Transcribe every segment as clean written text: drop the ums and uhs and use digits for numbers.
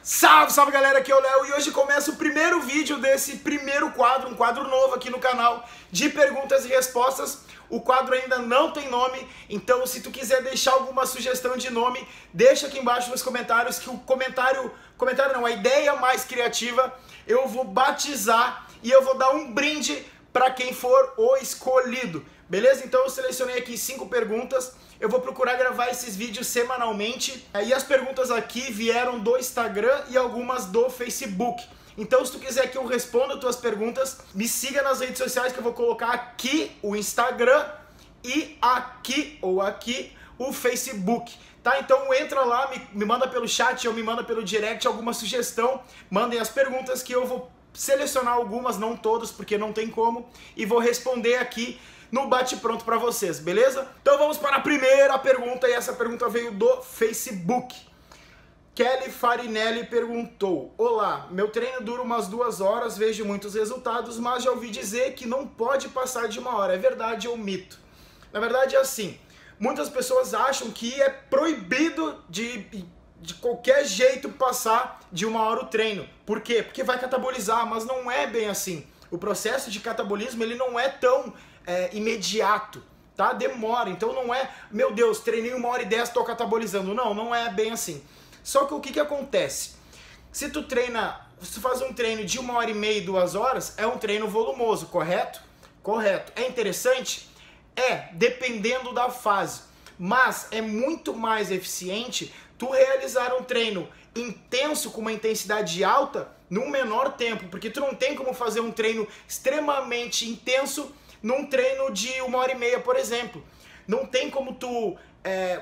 Salve, salve galera, aqui é o Léo e hoje começa o primeiro vídeo desse primeiro quadro, um quadro novo aqui no canal de perguntas e respostas. O quadro ainda não tem nome, então se tu quiser deixar alguma sugestão de nome, deixa aqui embaixo nos comentários que a ideia mais criativa eu vou batizar e eu vou dar um brinde para quem for o escolhido. Beleza? Então eu selecionei aqui 5 perguntas, eu vou procurar gravar esses vídeos semanalmente, e as perguntas aqui vieram do Instagram e algumas do Facebook. Então se tu quiser que eu responda as tuas perguntas, me siga nas redes sociais que eu vou colocar aqui o Instagram e aqui o Facebook. Tá? Então entra lá, me manda pelo chat ou me manda pelo direct alguma sugestão, mandem as perguntas que eu vou selecionar algumas, não todas, porque não tem como, e vou responder aqui no bate-pronto para vocês, beleza? Então vamos para a primeira pergunta, e essa pergunta veio do Facebook. Kelly Farinelli perguntou: olá, meu treino dura umas 2 horas, vejo muitos resultados, mas já ouvi dizer que não pode passar de 1 hora, é verdade ou mito? Na verdade é assim, muitas pessoas acham que é proibido de qualquer jeito passar de 1 hora o treino. Por quê? Porque vai catabolizar, mas não é bem assim. O processo de catabolismo ele não é tão imediato, tá? Demora, então não é, meu Deus, treinei 1 hora e 10, tô catabolizando. Não, não é bem assim. Só que o que acontece? Se tu faz um treino de 1 hora e meia, 2 horas, é um treino volumoso, correto? Correto. É interessante? É, dependendo da fase. Mas é muito mais eficiente tu realizar um treino intenso com uma intensidade alta num menor tempo, porque tu não tem como fazer um treino extremamente intenso num treino de 1 hora e meia, por exemplo. Não tem como tu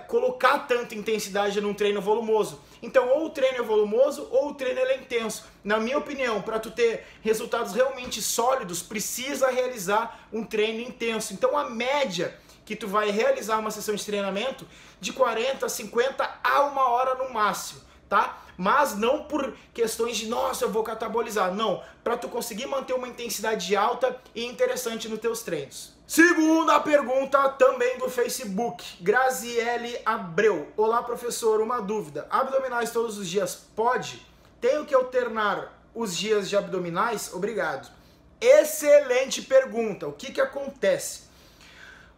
colocar tanta intensidade num treino volumoso. Então ou o treino é volumoso ou o treino é intenso. Na minha opinião, para tu ter resultados realmente sólidos, precisa realizar um treino intenso. Então a média que tu vai realizar uma sessão de treinamento de 40, 50 a 1 hora no máximo, tá? Mas não por questões de, nossa, eu vou catabolizar. Não, para tu conseguir manter uma intensidade alta e interessante nos teus treinos. Segunda pergunta, também do Facebook, Graziele Abreu. Olá, professor, uma dúvida. Abdominais todos os dias pode? Tenho que alternar os dias de abdominais? Obrigado. Excelente pergunta. O que acontece?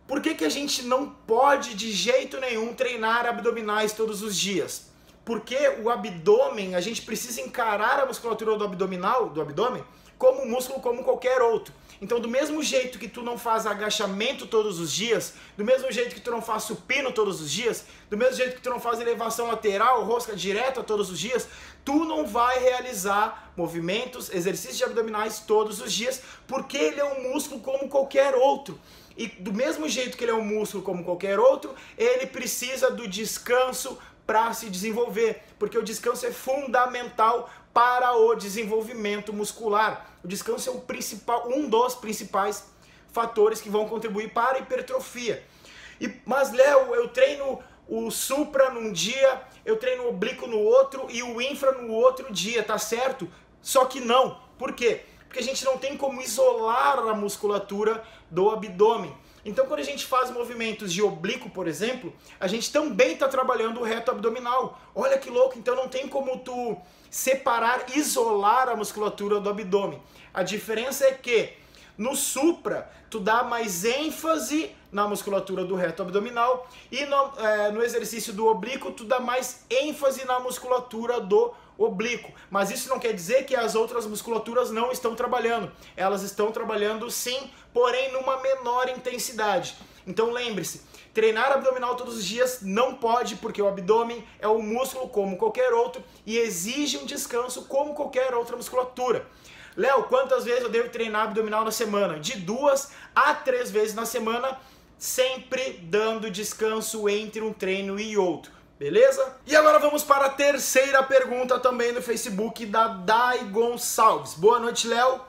Por que a gente não pode de jeito nenhum treinar abdominais todos os dias? Porque o abdômen, a gente precisa encarar a musculatura do abdômen, como um músculo como qualquer outro. Então do mesmo jeito que tu não faz agachamento todos os dias, do mesmo jeito que tu não faz supino todos os dias, do mesmo jeito que tu não faz elevação lateral, rosca direta todos os dias, tu não vai realizar movimentos, exercícios de abdominais todos os dias, porque ele é um músculo como qualquer outro. E do mesmo jeito que ele é um músculo como qualquer outro, ele precisa do descanso para se desenvolver, porque o descanso é fundamental para o desenvolvimento muscular. O descanso é um dos principais fatores que vão contribuir para a hipertrofia. Mas Léo, eu treino o supra num dia, eu treino o oblíquo no outro e o infra no outro dia, tá certo? Só que não. Por quê? Porque a gente não tem como isolar a musculatura do abdômen. Então quando a gente faz movimentos de oblíquo, por exemplo, a gente também está trabalhando o reto abdominal. Olha que louco, então não tem como tu separar, isolar a musculatura do abdômen. A diferença é que no supra, tu dá mais ênfase na musculatura do reto abdominal e no exercício do oblíquo, tu dá mais ênfase na musculatura do oblíquo. Mas isso não quer dizer que as outras musculaturas não estão trabalhando. Elas estão trabalhando sim, porém numa menor intensidade. Então lembre-se, treinar abdominal todos os dias não pode, porque o abdômen é um músculo como qualquer outro e exige um descanso como qualquer outra musculatura. Léo, quantas vezes eu devo treinar abdominal na semana? De 2 a 3 vezes na semana, sempre dando descanso entre um treino e outro. Beleza? E agora vamos para a terceira pergunta também no Facebook da Dai Gonçalves. Boa noite, Léo.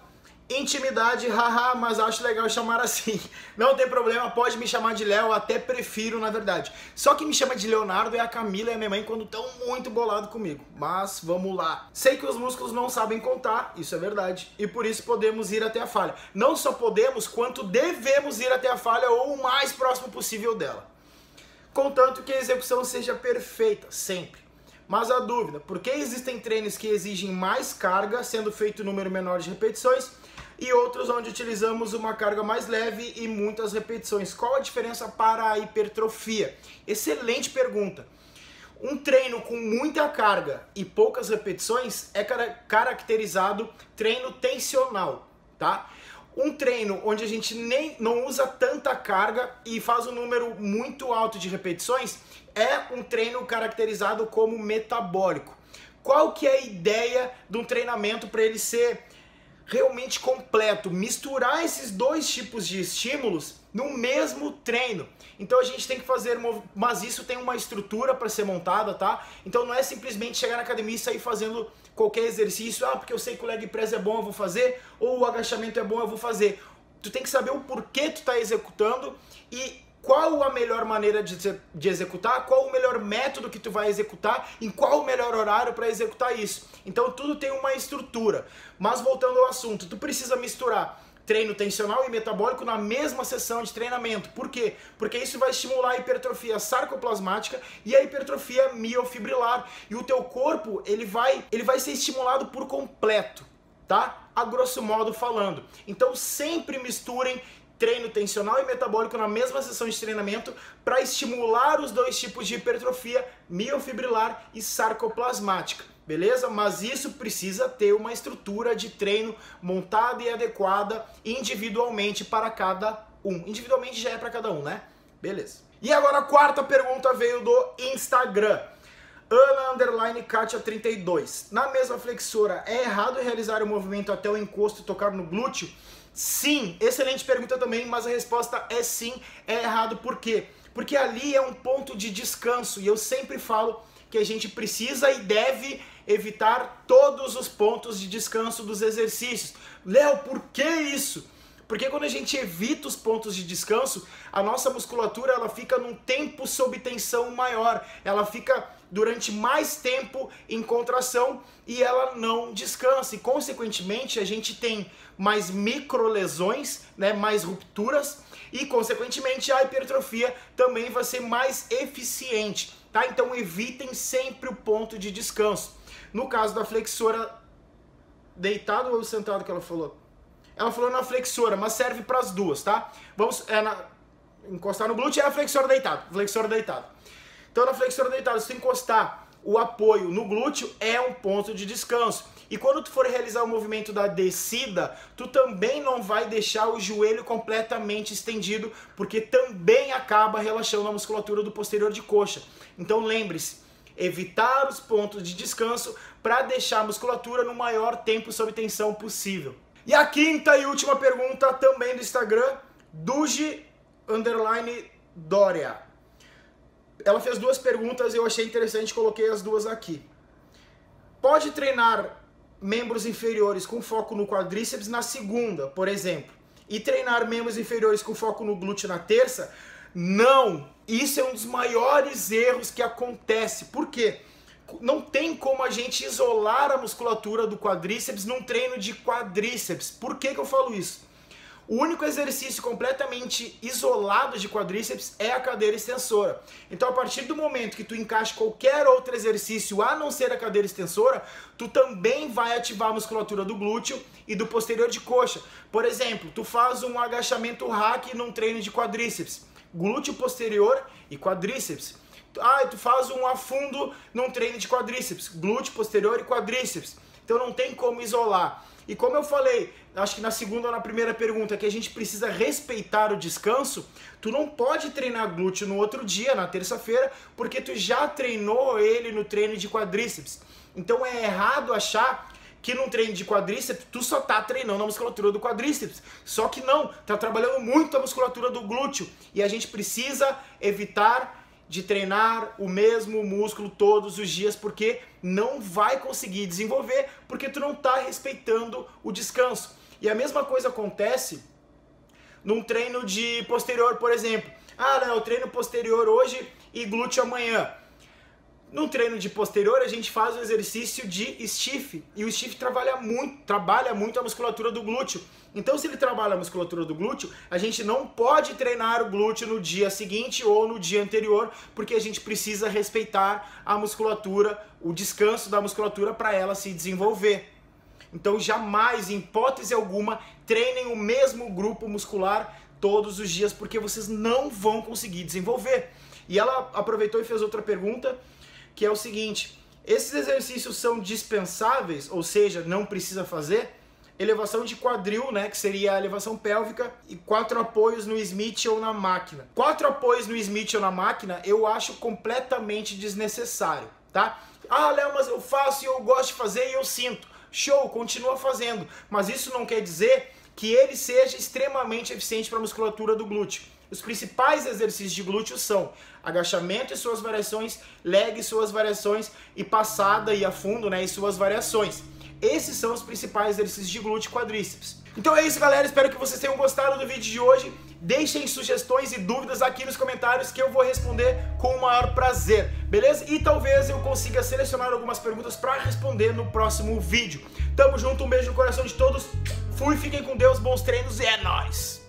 Intimidade, haha, mas acho legal chamar assim. Não tem problema, pode me chamar de Léo, até prefiro, na verdade. Só que me chama de Leonardo é a Camila e a minha mãe quando estão muito bolados comigo. Mas vamos lá. Sei que os músculos não sabem contar, isso é verdade. E por isso podemos ir até a falha. Não só podemos, quanto devemos ir até a falha ou o mais próximo possível dela. Contanto que a execução seja perfeita, sempre. Mas a dúvida, por que existem treinos que exigem mais carga, sendo feito um número menor de repetições, e outros onde utilizamos uma carga mais leve e muitas repetições? Qual a diferença para a hipertrofia? Excelente pergunta. Um treino com muita carga e poucas repetições é caracterizado treino tensional, tá? Um treino onde a gente não usa tanta carga e faz um número muito alto de repetições é um treino caracterizado como metabólico. Qual que é a ideia de um treinamento para ele ser realmente completo? Misturar esses dois tipos de estímulos no mesmo treino. Então a gente tem que fazer, mas isso tem uma estrutura para ser montada, tá? Então não é simplesmente chegar na academia e sair fazendo qualquer exercício, porque eu sei que o leg press é bom, eu vou fazer, ou o agachamento é bom, eu vou fazer. Tu tem que saber o porquê tu tá executando e qual a melhor maneira de executar, qual o melhor método que tu vai executar, em qual o melhor horário para executar isso. Então tudo tem uma estrutura. Mas voltando ao assunto, tu precisa misturar treino tensional e metabólico na mesma sessão de treinamento. Por quê? Porque isso vai estimular a hipertrofia sarcoplasmática e a hipertrofia miofibrilar. E o teu corpo, ele vai ser estimulado por completo, tá? A grosso modo falando. Então sempre misturem treino tensional e metabólico na mesma sessão de treinamento para estimular os dois tipos de hipertrofia miofibrilar e sarcoplasmática, beleza? Mas isso precisa ter uma estrutura de treino montada e adequada individualmente para cada um. Individualmente já é para cada um, né? Beleza. E agora a quarta pergunta veio do Instagram. Ana_Katia32. Na mesma flexora, é errado realizar o movimento até o encosto e tocar no glúteo? Sim, excelente pergunta também, mas a resposta é sim, é errado. Por quê? Porque ali é um ponto de descanso e eu sempre falo que a gente precisa e deve evitar todos os pontos de descanso dos exercícios. Léo, por que isso? Porque quando a gente evita os pontos de descanso, a nossa musculatura ela fica num tempo sob tensão maior, ela fica durante mais tempo em contração e ela não descansa. E consequentemente a gente tem mais microlesões, né, mais rupturas e consequentemente a hipertrofia também vai ser mais eficiente, tá? Então evitem sempre o ponto de descanso. No caso da flexora deitado ou sentado que ela falou? Ela falou na flexora, mas serve para as duas, tá? Vamos encostar no glúteo é a flexora deitado, Então na flexora deitado, se tu encostar o apoio no glúteo é um ponto de descanso. E quando tu for realizar o movimento da descida, tu também não vai deixar o joelho completamente estendido, porque também acaba relaxando a musculatura do posterior de coxa. Então lembre-se, evitar os pontos de descanso para deixar a musculatura no maior tempo sob tensão possível. E a quinta e última pergunta também do Instagram, Duji_Doria. Ela fez duas perguntas e eu achei interessante, coloquei as duas aqui. Pode treinar membros inferiores com foco no quadríceps na segunda, por exemplo, e treinar membros inferiores com foco no glúteo na terça? Não! Isso é um dos maiores erros que acontece. Por quê? Não tem como a gente isolar a musculatura do quadríceps num treino de quadríceps. Por que que eu falo isso? O único exercício completamente isolado de quadríceps é a cadeira extensora. Então, a partir do momento que tu encaixa qualquer outro exercício a não ser a cadeira extensora, tu também vai ativar a musculatura do glúteo e do posterior de coxa. Por exemplo, tu faz um agachamento hack num treino de quadríceps, glúteo posterior e quadríceps. Tu faz um afundo num treino de quadríceps, glúteo posterior e quadríceps. Então não tem como isolar. E como eu falei, acho que na segunda ou na primeira pergunta, que a gente precisa respeitar o descanso, tu não pode treinar glúteo no outro dia, na terça-feira, porque tu já treinou ele no treino de quadríceps. Então é errado achar que num treino de quadríceps, tu só tá treinando a musculatura do quadríceps. Só que não, tá trabalhando muito a musculatura do glúteo. E a gente precisa evitar de treinar o mesmo músculo todos os dias, porque não vai conseguir desenvolver, porque tu não está respeitando o descanso. E a mesma coisa acontece num treino de posterior, por exemplo. Eu treino posterior hoje e glúteo amanhã. No treino de posterior, a gente faz o exercício de stiff, e o stiff trabalha muito a musculatura do glúteo. Então, se ele trabalha a musculatura do glúteo, a gente não pode treinar o glúteo no dia seguinte ou no dia anterior, porque a gente precisa respeitar a musculatura, o descanso da musculatura para ela se desenvolver. Então, jamais, em hipótese alguma, treinem o mesmo grupo muscular todos os dias, porque vocês não vão conseguir desenvolver. E ela aproveitou e fez outra pergunta, que é o seguinte: esses exercícios são dispensáveis, ou seja, não precisa fazer? Elevação de quadril, né, que seria a elevação pélvica, e 4 apoios no Smith ou na máquina. 4 apoios no Smith ou na máquina eu acho completamente desnecessário, tá? Ah, Léo, mas eu faço e eu gosto de fazer e eu sinto. Show, continua fazendo, mas isso não quer dizer que ele seja extremamente eficiente para a musculatura do glúteo. Os principais exercícios de glúteo são agachamento e suas variações, leg e suas variações, e passada e a fundo, né, e suas variações. Esses são os principais exercícios de glúteo e quadríceps. Então é isso, galera, espero que vocês tenham gostado do vídeo de hoje. Deixem sugestões e dúvidas aqui nos comentários que eu vou responder com o maior prazer, beleza? E talvez eu consiga selecionar algumas perguntas para responder no próximo vídeo. Tamo junto, um beijo no coração de todos, fui, fiquem com Deus, bons treinos e é nóis!